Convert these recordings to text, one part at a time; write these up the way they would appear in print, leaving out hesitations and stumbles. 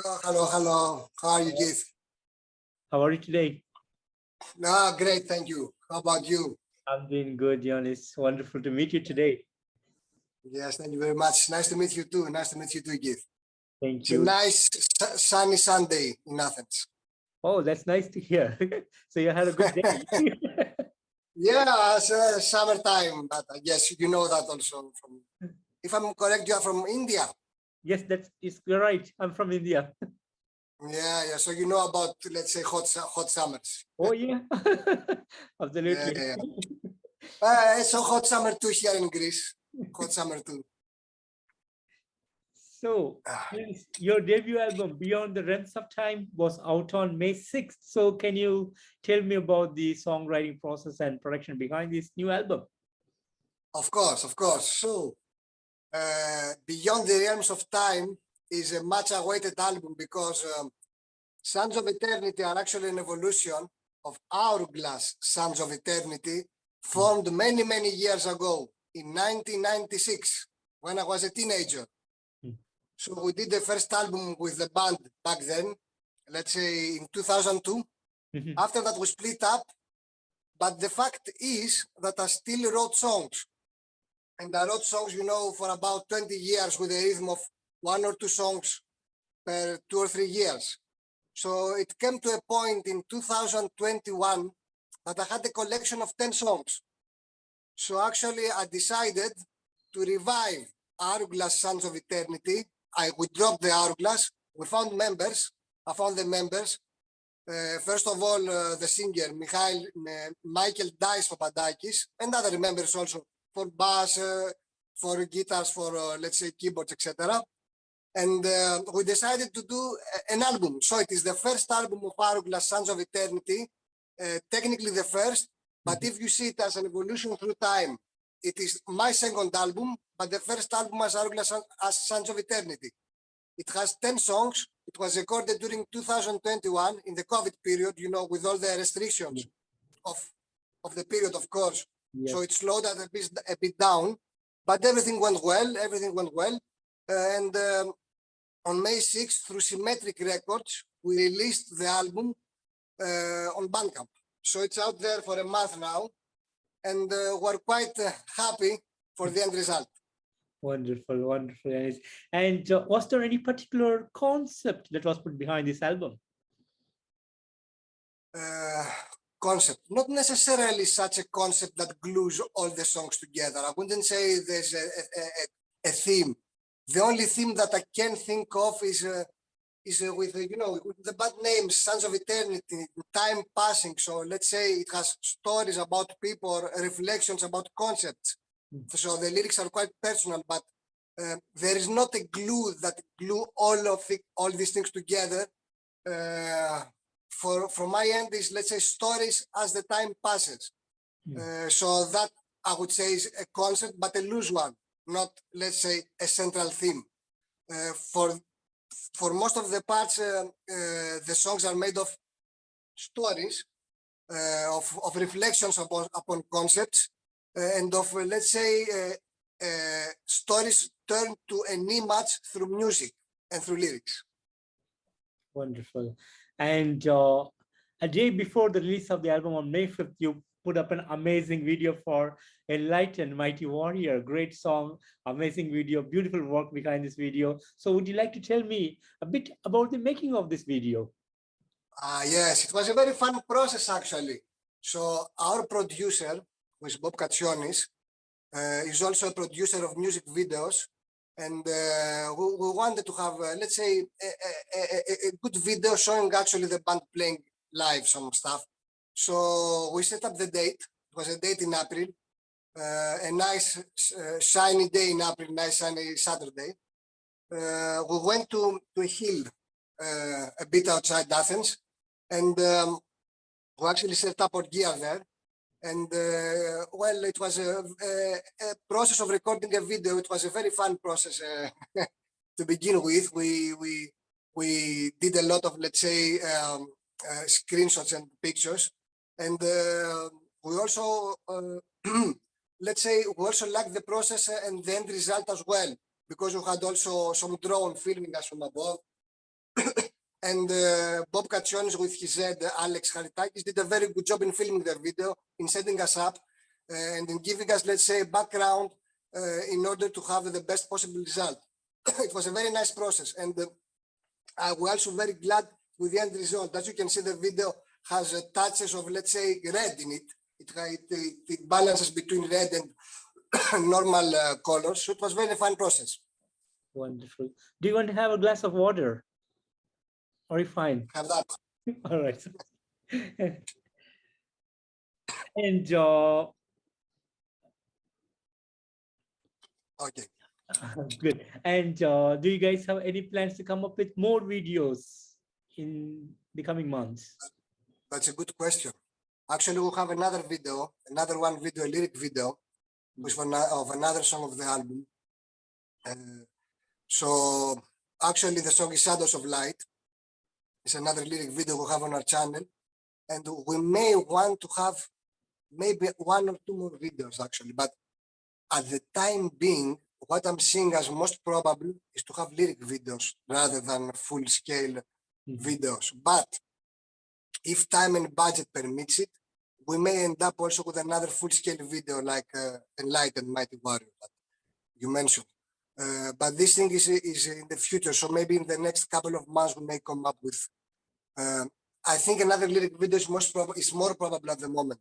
Hello. How are you, Keith? How are you today? No, great, thank you. How about you? I'm doing good, Ioannis. Wonderful to meet you today. Yes, thank you very much. Nice to meet you too. Nice to meet you too, Keith. Thank It's you. a nice sunny Sunday in Athens. Oh, that's nice to hear. So you had a good day. Yeah, it's summertime, but I guess you know that also. If I'm correct, you are from India. Yes, you're right. I'm from India. Yeah. So you know about, let's say, hot summers. Oh, yeah. Absolutely. Yeah. It's a hot summer too here in Greece. Hot summer too. So your debut album, Beyond the Realms of Time, was out on May 6th. So can you tell me about the songwriting process and production behind this new album? Of course. So Beyond the Realms of Time is a much awaited album because Sands of Eternity are actually an evolution of Hourglass Sands of Eternity, formed many years ago in 1996 when I was a teenager. So we did the first album with the band back then, let's say in 2002. After that we split up, but the fact is that I still wrote songs. And I wrote songs, for about 20 years with a rhythm of 1 or 2 songs per 2 or 3 years. So it came to a point in 2021 that I had a collection of 10 songs. So actually I decided to revive Hourglass Sands of Eternity. We dropped the Hourglass. We found members. I found the members. First of all, the singer, Michael Dice Papadakis, and other members also for bass, for guitars, for, let's say, keyboards, etc. And we decided to do an album. So it is the first album of Hourglass Sands of Eternity, technically the first, but if you see it as an evolution through time, it is my second album, but the first album as Hourglass Sands of Eternity. It has 10 songs. It was recorded during 2021 in the COVID period, with all the restrictions of the period, of course. Yes. So it slowed down a bit down, but everything went well. And on May 6th, through Symmetric Records, we released the album on Bandcamp. So it's out there for a month now, and we're quite happy for the end result. Wonderful. And was there any particular concept that was put behind this album? Concept, not necessarily such a concept that glues all the songs together. I wouldn't say there's a theme. The only theme that I can think of is with the band name Sands of Eternity, time passing. So let's say it has stories about people, reflections about concepts. So the lyrics are quite personal, but there is not a glue that glue all these things together. From my end is, let's say, stories as the time passes. So that I would say is a concept, but a loose one, not, let's say, a central theme. For most of the parts, the songs are made of stories, of reflections upon concepts, and of, let's say, stories turned to an image through music and through lyrics. Wonderful. And a day before the release of the album on May 5th, you put up an amazing video for Enlightened Mighty Warrior. Great song, amazing video, beautiful work behind this video. So would you like to tell me a bit about the making of this video? Yes, it was a very fun process, actually. So our producer, who is Bob Katsionis, is also a producer of music videos. And we wanted to have, let's say, a good video showing actually the band playing live some stuff. So we set up the date. It was a date in April, a nice shiny day in April, nice sunny Saturday. We went to a hill a bit outside Athens, and we actually set up our gear there. And well, it was a process of recording a video. It was a very fun process to begin with. We did a lot of, let's say, screenshots and pictures, and we also, let's say, we also liked the process and the end result as well, because we had also some drone filming us from above. And Bob Katsounis with his head, Alex Haritakis, did a very good job in filming the video, in setting us up, and in giving us, let's say, background in order to have the best possible result. It was a very nice process, and we're also very glad with the end result. As you can see, the video has touches of, let's say, red in it. It balances between red and normal colors. So it was a very fun process. Wonderful. Do you want to have a glass of water? Are you fine? Have that. All right. And Okay. good. And do you guys have any plans to come up with more videos in the coming months? That's a good question. Actually, we'll have another video, a lyric video, which of another song of the album. So actually, the song is Shadows of Light. It's another lyric video we have on our channel. And we may want to have maybe one or two more videos, actually. But at the time being, what I'm seeing as most probable is to have lyric videos rather than full-scale videos. But if time and budget permits it, we may end up also with another full-scale video like Enlightened Mighty Warrior that you mentioned. But this thing is in the future, so maybe in the next couple of months we may come up with. I think another lyric video is more probable at the moment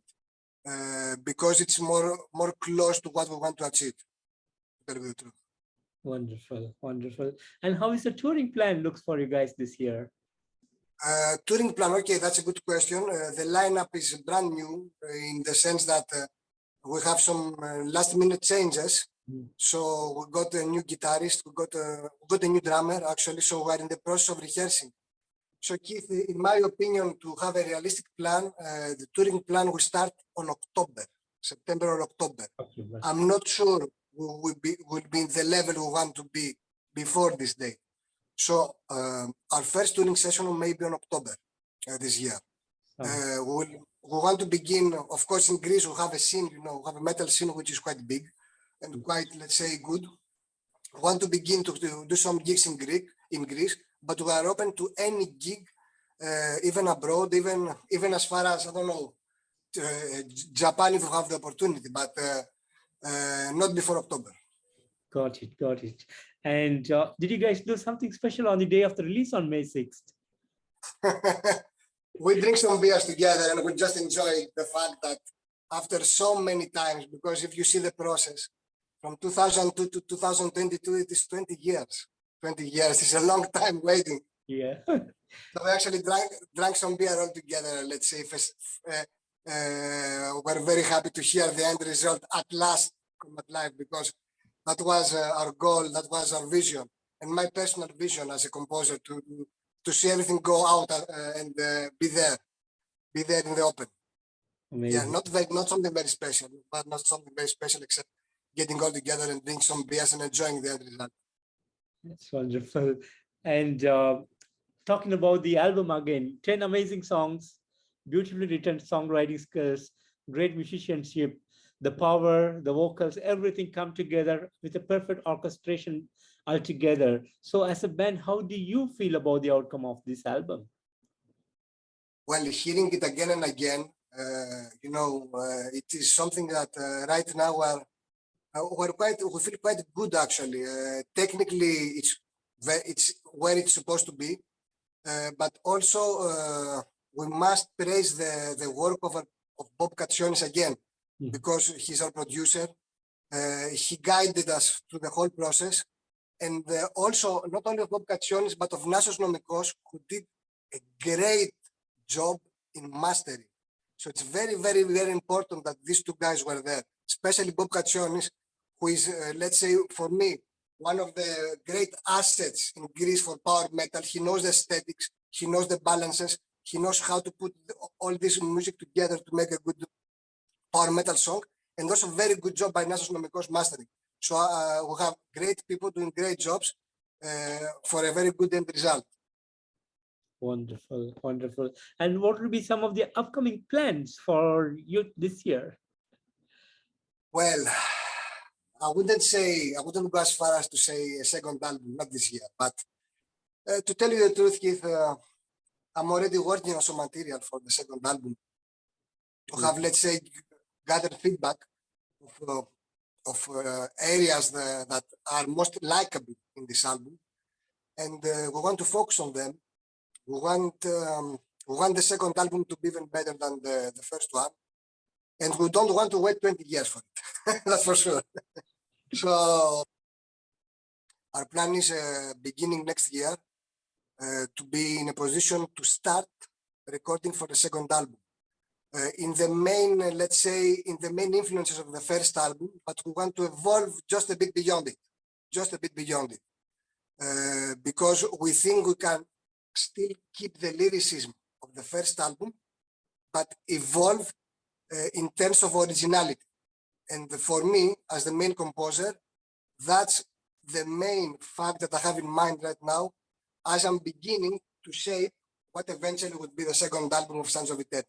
because it's more close to what we want to achieve. To tell you the truth. Wonderful, wonderful. And how is the touring plan looks for you guys this year? Touring plan, okay, that's a good question. The lineup is brand new in the sense that we have some last-minute changes. So we got a new guitarist, we got a new drummer, actually, so we're in the process of rehearsing. So Keith, in my opinion, to have a realistic plan, the touring plan will start on October, September or October. Okay, I'm not sure we'll be in the level we want to be before this date. So our first touring session may be in October this year. We want to begin, of course, in Greece, we have a scene, we have a metal scene which is quite big and quite, let's say, good. We want to begin to do some gigs in Greece, but we are open to any gig, even abroad, even as far as, I don't know, Japan if we have the opportunity, but not before October. Got it, got it. And did you guys do something special on the day of the release on May 6th? We drink some beers together and we just enjoy the fact that after so many times, because if you see the process from 2002 to 2022, it is 20 years. 20 years is a long time waiting. Yeah. So we actually drank some beer all together, let's say. We're very happy to hear the end result at last come at life, because that was our goal, that was our vision, and my personal vision as a composer to see everything go out and be there in the open. Amazing. Yeah, not something very special, but not something very special except getting all together and drink some beers and enjoying the end result. That's wonderful. And talking about the album again, 10 amazing songs, beautifully written songwriting skills, great musicianship, the power, the vocals, everything come together with a perfect orchestration altogether. So as a band, how do you feel about the outcome of this album? Well, hearing it again and again, it is something that right now we feel quite good actually. Technically, it's where it's supposed to be, but also we must praise the work of Bob Katsounis again, because he's our producer. He guided us through the whole process, and also not only of Bob Katsounis but of Nasos Nomikos, who did a great job in mastering. So it's very, very, very important that these two guys were there, especially Bob Katsounis, who is, let's say, for me, one of the great assets in Greece for power metal. He knows the aesthetics, he knows the balances, he knows how to put all this music together to make a good power metal song, and also very good job by Nasos Nomikos mastering. So we have great people doing great jobs for a very good end result. Wonderful, wonderful. And what will be some of the upcoming plans for you this year? Well, I wouldn't go as far as to say a second album, not this year, but To tell you the truth, Keith, I'm already working on some material for the second album to have, let's say, gathered feedback of areas that are most likable in this album, and we want to focus on them. We want the second album to be even better than the first one, and we don't want to wait 20 years for it. That's for sure. So our plan is beginning next year to be in a position to start recording for the second album. In the main, let's say, in the main influences of the first album, but we want to evolve just a bit beyond it, because we think we can still keep the lyricism of the first album, but evolve in terms of originality. And for me, as the main composer, that's the main fact that I have in mind right now, as I'm beginning to shape what eventually would be the second album of Sands of Eternity.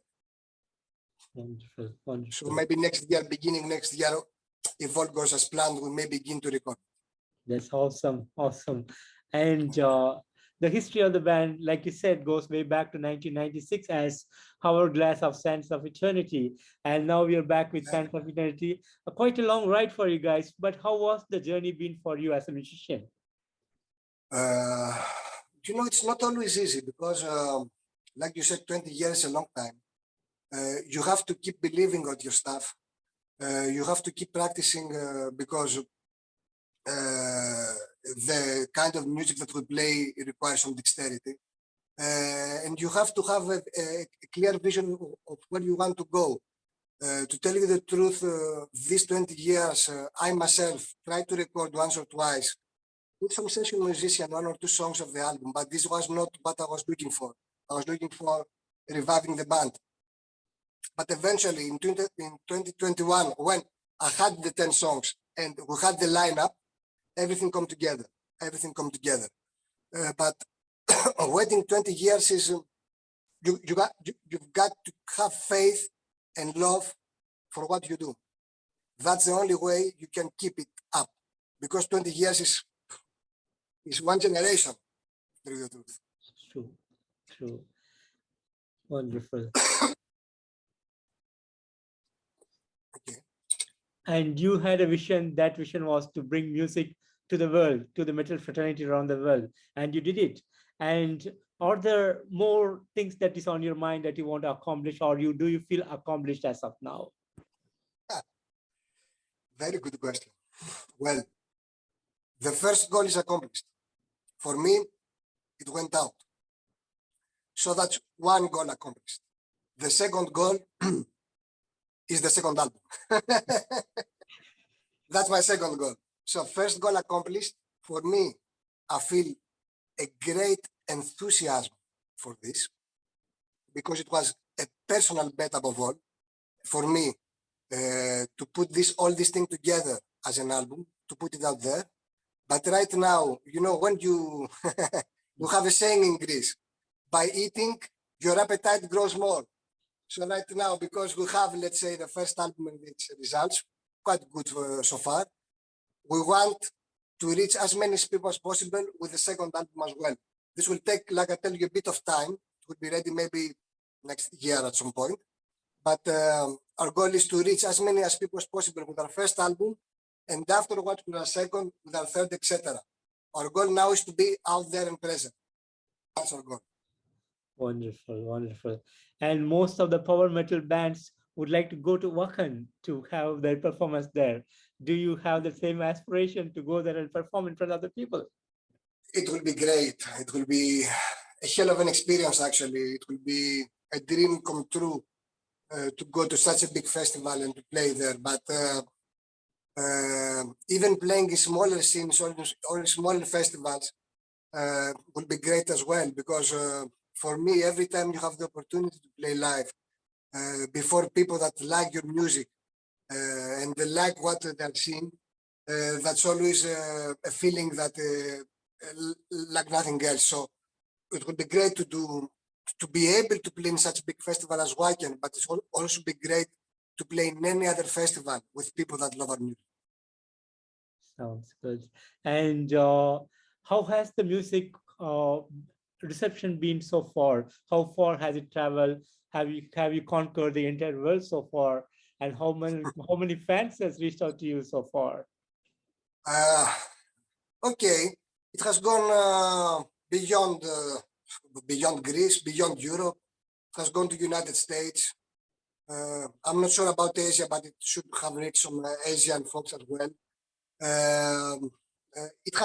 Wonderful, wonderful. So maybe next year, beginning next year, if all goes as planned, we may begin to record. That's awesome, awesome. And the history of the band, like you said, goes way back to 1996 as Hourglass of Sands of Eternity. And now we are back with Sands of Eternity. Quite a long ride for you guys, but how was the journey been for you as a musician? You know, it's not always easy because, like you said, 20 years is a long time. You have to keep believing on your stuff. You have to keep practicing because the kind of music that we play requires some dexterity. And you have to have a clear vision of where you want to go. To tell you the truth, these 20 years, I myself tried to record once or twice with some session musician, 1 or 2 songs of the album, but this was not what I was looking for. I was looking for reviving the band. But eventually in 2021, when I had the 10 songs and we had the lineup, everything come together, but waiting 20 years is, you've got to have faith and love for what you do. That's the only way you can keep it up, because 20 years is one generation, to tell you the truth. True, true. Wonderful. Okay. And you had a vision. That vision was to bring music to the world, to the metal fraternity around the world, and you did it. And are there more things that is on your mind that you want to accomplish, or do you feel accomplished as of now? Very good question. Well, the first goal is accomplished. For me, it went out. So that's one goal accomplished. The second goal is the second album. That's my second goal. So first goal accomplished. For me, I feel a great enthusiasm for this because it was a personal bet above all for me to put all this thing together as an album, to put it out there. But right now, you know, when you you have a saying in Greece, by eating, your appetite grows more. So right now, because we have, let's say, the first album and its results, quite good so far, we want to reach as many people as possible with the second album as well. This will take, like I tell you, a bit of time. It will be ready maybe next year at some point. But our goal is to reach as many as people as possible with our first album, and afterwards with our second, with our third, etc. Our goal now is to be out there and present. That's our goal. Wonderful, wonderful. And most of the power metal bands would like to go to Wakanda to have their performance there. Do you have the same aspiration to go there and perform in front of the people? It will be great. It will be a hell of an experience, actually. It will be a dream come true to go to such a big festival and to play there. But even playing in smaller scenes or smaller festivals will be great as well, because for me, every time you have the opportunity to play live before people that like your music and they like what they're seeing, that's always a feeling that like nothing else. So it would be great to be able to play in such a big festival as Wacken, but it's also be great to play in any other festival with people that love our music. Sounds good. And how has the music reception been so far? How far has it traveled? Have you conquered the entire world so far? And how many fans has reached out to you so far? Okay, it has gone beyond Greece, beyond Europe. It has gone to United States. I'm not sure about Asia, but it should have reached some Asian folks as well. It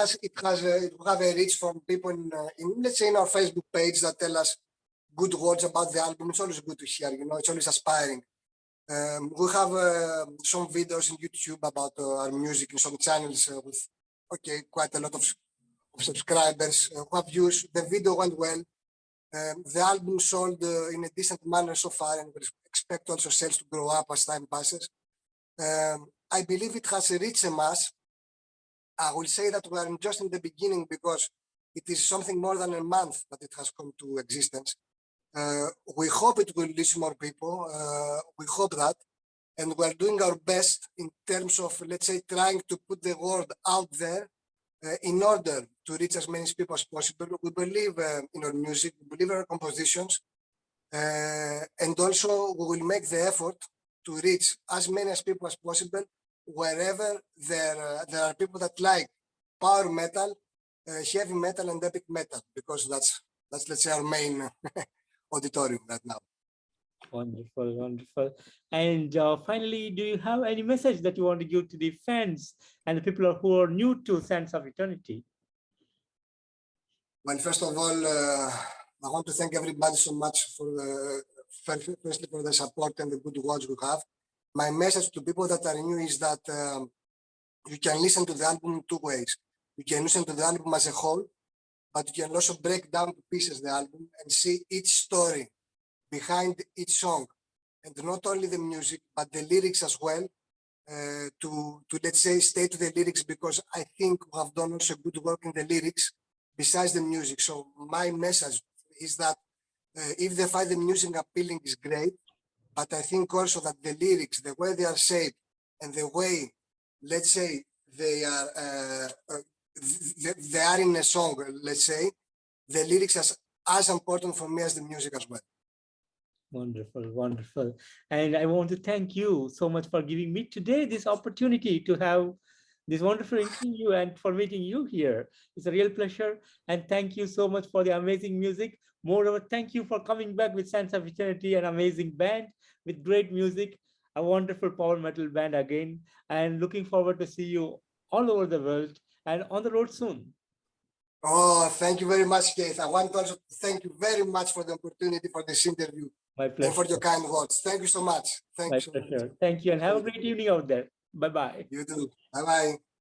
will have a reach from people in let's say in our Facebook page that tell us good words about the album. It's always good to hear, it's always aspiring. We have some videos on YouTube about our music in some channels with quite a lot of subscribers who have views. The video went well. The album sold in a decent manner so far, and we expect also sales to grow up as time passes. I believe it has reached a mass. I will say that we are just in the beginning because it is something more than a month that it has come to existence. We hope it will reach more people. We hope that. And we're doing our best in terms of, let's say, trying to put the word out there in order to reach as many people as possible. We believe in our music, we believe in our compositions, and also we will make the effort to reach as many as people as possible wherever there are people that like power metal, heavy metal, and epic metal, because that's let's say our main auditorium right now. Wonderful, wonderful. And finally, do you have any message that you want to give to the fans and the people who are new to Sands of Eternity? Well, first of all, I want to thank everybody so much for firstly for the support and the good words we have. My message to people that are new is that you can listen to the album in two ways. You can listen to the album as a whole, but you can also break down to pieces the album and see each story behind each song, and not only the music, but the lyrics as well, to let's say stay to the lyrics, because I think we have done also good work in the lyrics besides the music. So my message is that if they find the music appealing is great, but I think also that the lyrics, the way they are said, and the way, let's say, they are in a song, let's say, the lyrics are as important for me as the music as well. Wonderful, wonderful. And I want to thank you so much for giving me today this opportunity to have this wonderful interview and for meeting you here. It's a real pleasure. And thank you so much for the amazing music. Moreover, thank you for coming back with Sands of Eternity, an amazing band with great music, a wonderful power metal band again, and looking forward to see you all over the world and on the road soon. Oh, thank you very much, Keith. I want to also thank you very much for the opportunity for this interview. My pleasure. And for your kind words. Thank you so much. Thank My you so pleasure. much. Thank you, and have a great evening out there. Bye-bye. You too. Bye-bye.